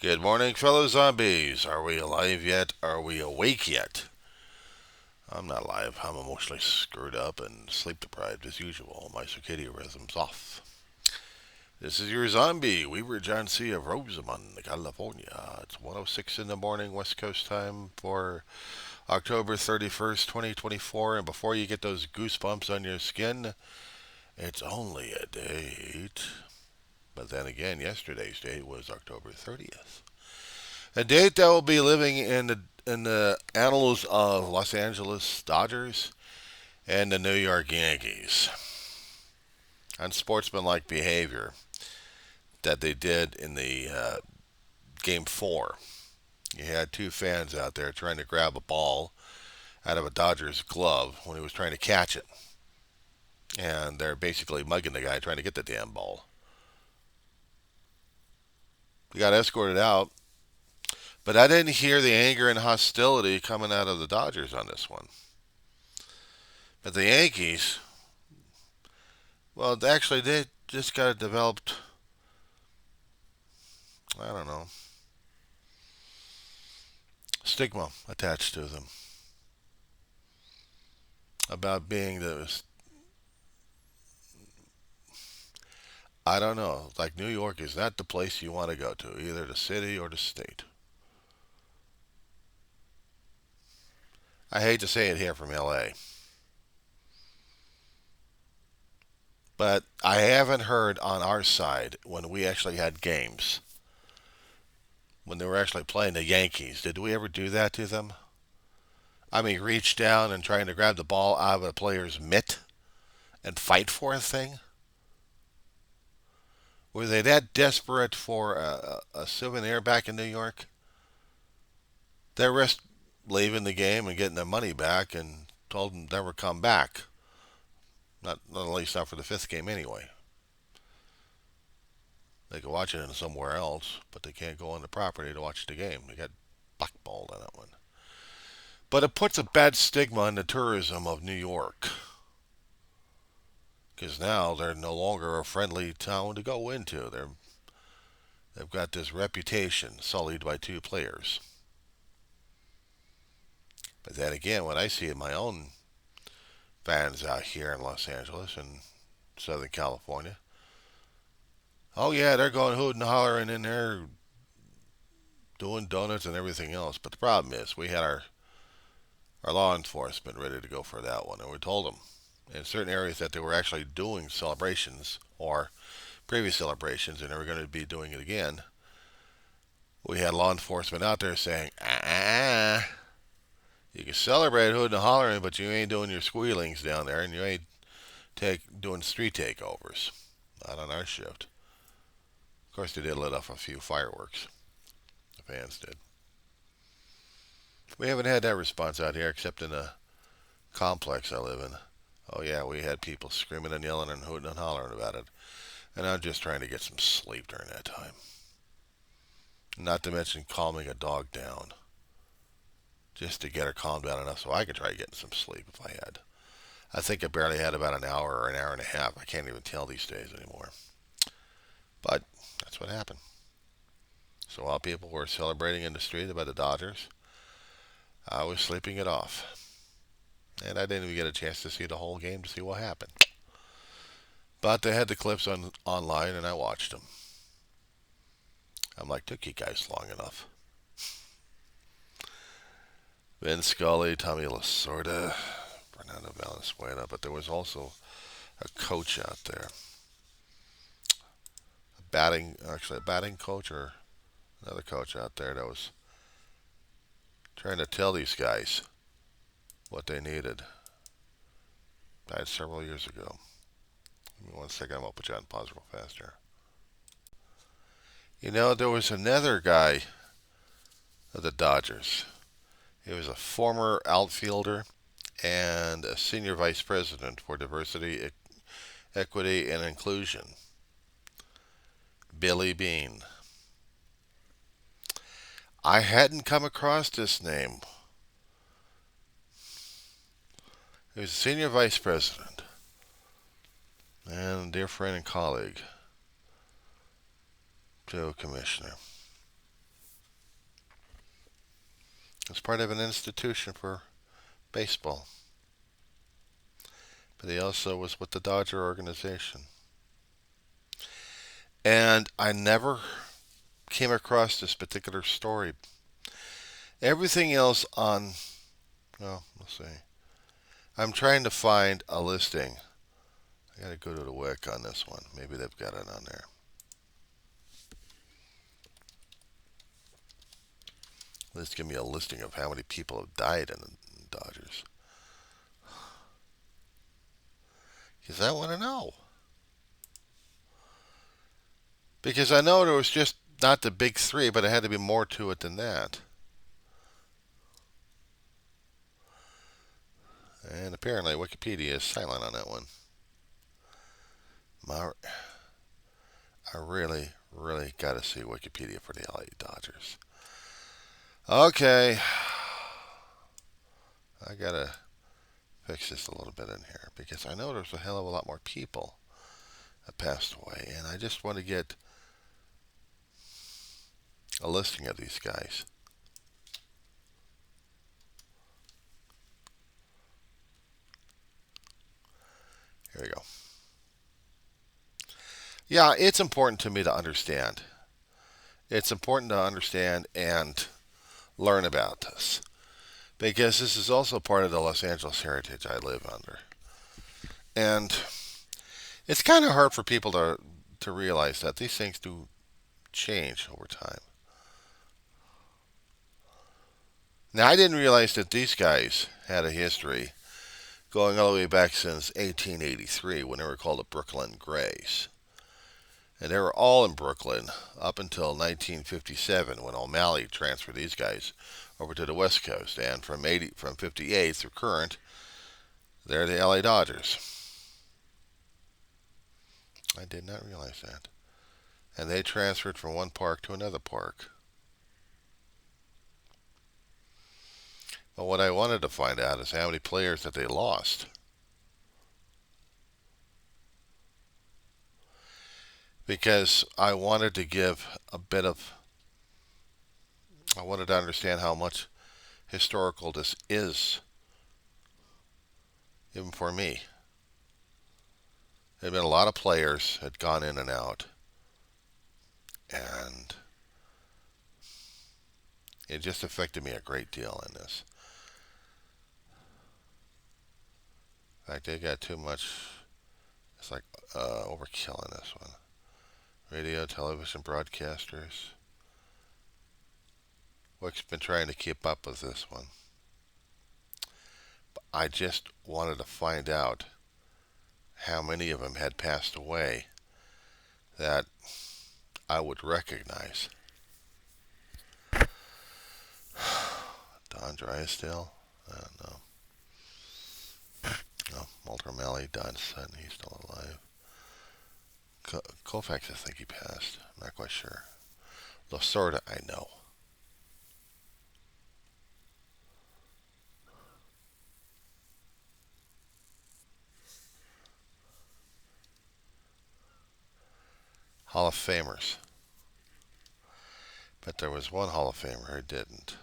Good morning, fellow zombies. Are we alive yet? Are we awake yet? I'm not alive. I'm emotionally screwed up and sleep deprived as usual. My circadian rhythm's off. This is your zombie, Weaver John C. of Rosamond, California. It's 1:06 in the morning, West Coast time for October 31st, 2024. And before you get those goosebumps on your skin, it's only a date. But then again, yesterday's date was October 30th. A date that will be living in the annals of Los Angeles Dodgers and the New York Yankees. Unsportsmanlike behavior that they did in the game four. You had two fans out there trying to grab a ball out of a Dodgers glove when he was trying to catch it. And they're basically mugging the guy trying to get the damn ball. He got escorted out, but I didn't hear the anger and hostility coming out of the Dodgers on this one. But the Yankees, well, actually, they just got developed, I don't know, stigma attached to them about being I don't know, like New York is not the place you want to go to, either the city or the state. I hate to say it here from LA, but I haven't heard on our side when we actually had games, when they were actually playing the Yankees, did we ever do that to them? I mean, reach down and trying to grab the ball out of a player's mitt and fight for a thing? Were they that desperate for a souvenir back in New York? They risked leaving the game and getting their money back and told them never come back. Not at least not for the fifth game anyway. They could watch it in somewhere else, but they can't go on the property to watch the game. They got blackballed on that one. But it puts a bad stigma on the tourism of New York. Because now they're no longer a friendly town to go into. They've got this reputation sullied by two players. But then again, when I see my own fans out here in Los Angeles and Southern California, oh yeah, they're going hooting and hollering in there, doing donuts and everything else. But the problem is, we had our law enforcement ready to go for that one, and we told them in certain areas that they were actually doing celebrations or previous celebrations, and they were going to be doing it again. We had law enforcement out there saying, you can celebrate hooting and hollering, but you ain't doing your squealings down there, and you ain't doing street takeovers. Not on our shift. Of course, they did let off a few fireworks. The fans did. We haven't had that response out here except in a complex I live in. Oh yeah, we had people screaming and yelling and hooting and hollering about it. And I'm just trying to get some sleep during that time. Not to mention calming a dog down. Just to get her calmed down enough so I could try getting some sleep if I had. I think I barely had about an hour or an hour and a half. I can't even tell these days anymore. But that's what happened. So while people were celebrating in the street about the Dodgers, I was sleeping it off. And I didn't even get a chance to see the whole game to see what happened. But they had the clips online and I watched them. I'm like, took you guys long enough. Vin Scully, Tommy Lasorda, Fernando Valenzuela, but there was also a coach out there. A batting coach or another coach out there that was trying to tell these guys what they needed. Died several years ago. Give me 1 second, I'm going to put you on pause real fast here. You know, there was another guy of the Dodgers. He was a former outfielder and a senior vice president for diversity, equity, and inclusion. Billy Bean. I hadn't come across this name. He was a senior vice president and a dear friend and colleague to a commissioner. was part of an institution for baseball. But he also was with the Dodger organization. And I never came across this particular story. Everything else on, well, let's see. I'm trying to find a listing. I gotta go to the WIC on this one. Maybe they've got it on there. Let's give me a listing of how many people have died in the Dodgers. Because I want to know. Because I know there was just not the big three, but it had to be more to it than that. And apparently Wikipedia is silent on that one. I really, really got to see Wikipedia for the LA Dodgers. Okay. I got to fix this a little bit in here because I know there's a hell of a lot more people that passed away. And I just want to get a listing of these guys. Here we go. Yeah, it's important to me to understand. It's important to understand and learn about this because this is also part of the Los Angeles heritage I live under. And it's kind of hard for people to realize that these things do change over time. Now, I didn't realize that these guys had a history going all the way back since 1883 when they were called the Brooklyn Grays. And they were all in Brooklyn up until 1957 when O'Malley transferred these guys over to the West Coast. And from 58 through current, they're the LA Dodgers. I did not realize that. And they transferred from one park to another park. But what I wanted to find out is how many players that they lost. Because I wanted to give a bit of, I wanted to understand how much historical this is, even for me. There had been a lot of players had gone in and out, and it just affected me a great deal in this. In fact, they got too much, it's like overkill in this one. Radio, television broadcasters. Wick's been trying to keep up with this one. But I just wanted to find out how many of them had passed away that I would recognize. Don Drysdale? I don't know. No, Walter O'Malley, Don Sutton, he's still alive. Koufax, I think he passed. I'm not quite sure. Lasorda, I know. Hall of Famers. But there was one Hall of Famer who didn't.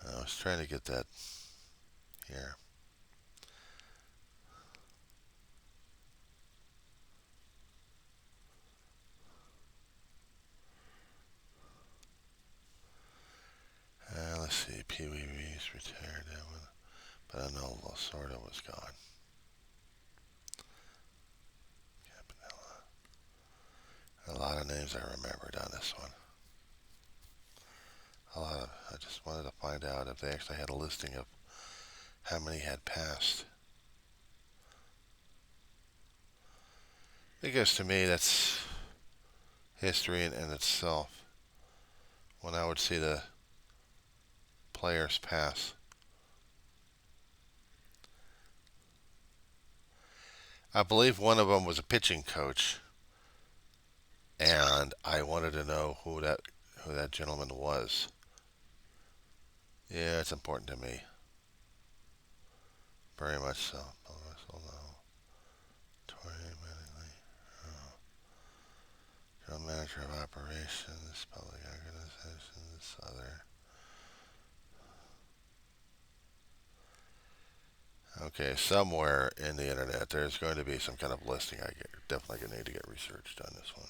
I was trying to get that here. Let's see. Pee Wee Reese retired that one. But I know Lasorda was gone. Campanella. A lot of names I remembered on this one. I just wanted to find out if they actually had a listing of how many had passed. Because to me, that's history in itself. When I would see the players pass. I believe one of them was a pitching coach, and I wanted to know who that gentleman was. Yeah, it's important to me. Very much so. General manager Director of Operations, Public Organizations, other. Okay, somewhere in the internet there's going to be some kind of listing. I definitely going to need to get researched on this one.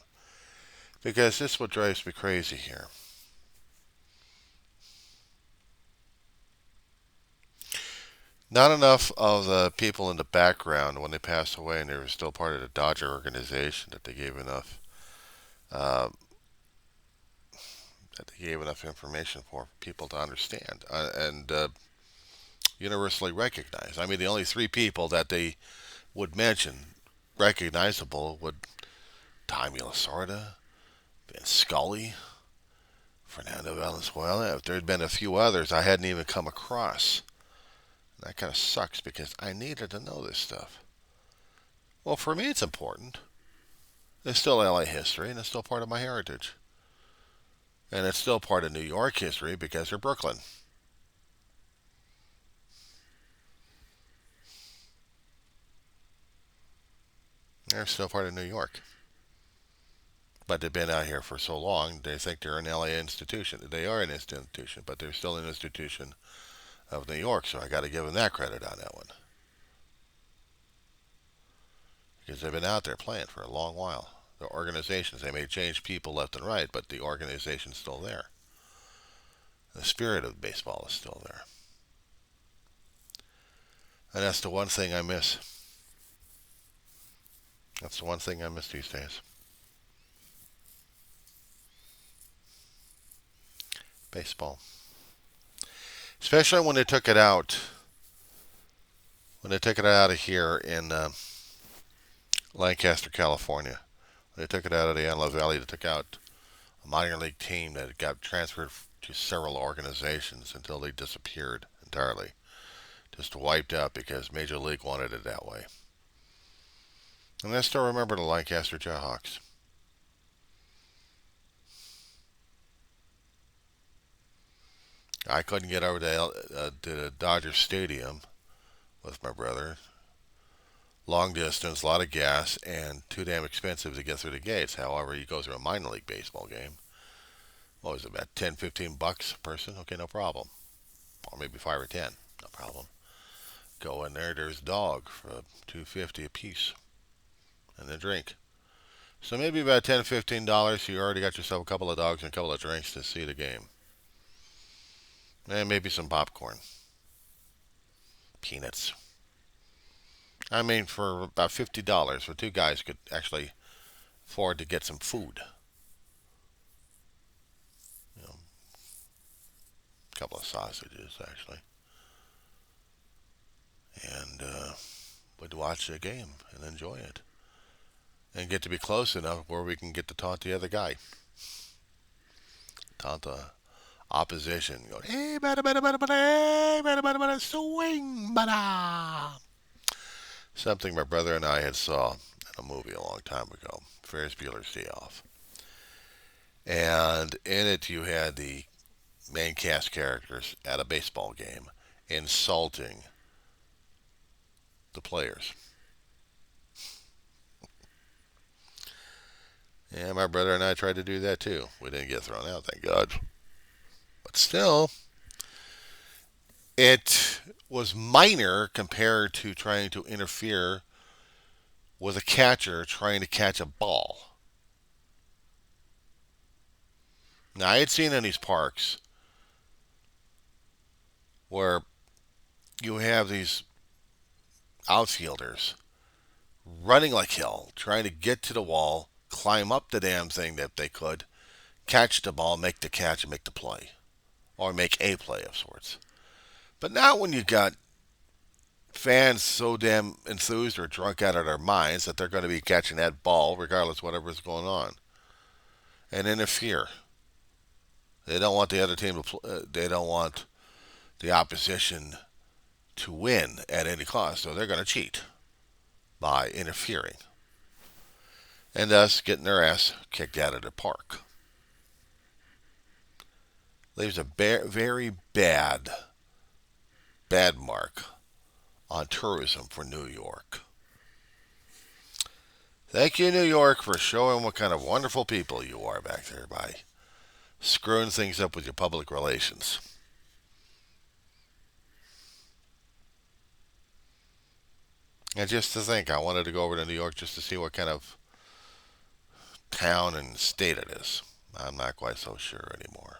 Because this is what drives me crazy here. Not enough of the people in the background when they passed away and they were still part of the Dodger organization that they gave enough uh, information for people to understand and universally recognized. I mean, the only three people that they would mention recognizable would Tommy Lasorda, Ben Scully, Fernando Valenzuela. If there had been a few others I hadn't even come across. That kind of sucks because I needed to know this stuff. Well, for me, it's important. It's still LA history, and it's still part of my heritage. And it's still part of New York history because they're Brooklyn. They're still part of New York. But they've been out here for so long, they think they're an LA institution. They are an institution, but they're still an institution of New York, so I got to give them that credit on that one. Because they've been out there playing for a long while. The organizations, they may change people left and right, but the organization's still there. The spirit of baseball is still there. And that's the one thing I miss. That's the one thing I miss these days. Baseball. Especially when they took it out. When they took it out of here in Lancaster, California. When they took it out of the Antelope Valley, they took out a minor league team that got transferred to several organizations until they disappeared entirely. Just wiped out because Major League wanted it that way. And I still remember the Lancaster Jayhawks. I couldn't get over to the Dodger Stadium with my brother. Long distance, a lot of gas, and too damn expensive to get through the gates. However, you go through a minor league baseball game. What was it, about 10, 15 bucks a person? Okay, no problem. Or maybe 5 or 10, no problem. Go in there, there's dog for $2.50 a piece. And a drink. So maybe about $10, $15, you already got yourself a couple of dogs and a couple of drinks to see the game. And maybe some popcorn. Peanuts. I mean, for about $50, for two guys could actually afford to get some food. You know, a couple of sausages, actually. And we'd watch the game and enjoy it. And get to be close enough where we can get to taunt the other guy. Taunt the opposition. Go, hey, bada, bada, bada, bada, hey, bada, bada, bada, swing, bada. Something my brother and I had saw in a movie a long time ago, Ferris Bueller's Day Off. And in it you had the main cast characters at a baseball game insulting the players. And my brother and I tried to do that too. We didn't get thrown out, thank God. But still, it was minor compared to trying to interfere with a catcher trying to catch a ball. Now, I had seen in these parks where you have these outfielders running like hell, trying to get to the wall, climb up the damn thing that they could, catch the ball, make the catch, and make the play. Or make a play of sorts. But now when you got fans so damn enthused or drunk out of their minds that they're going to be catching that ball regardless of whatever's going on and interfere. They don't want the other team to they don't want the opposition to win at any cost, so they're going to cheat by interfering and thus getting their ass kicked out of the park. Leaves a very bad mark on tourism for New York. Thank you, New York, for showing what kind of wonderful people you are back there by screwing things up with your public relations. And just to think, I wanted to go over to New York just to see what kind of town and state it is. I'm not quite so sure anymore.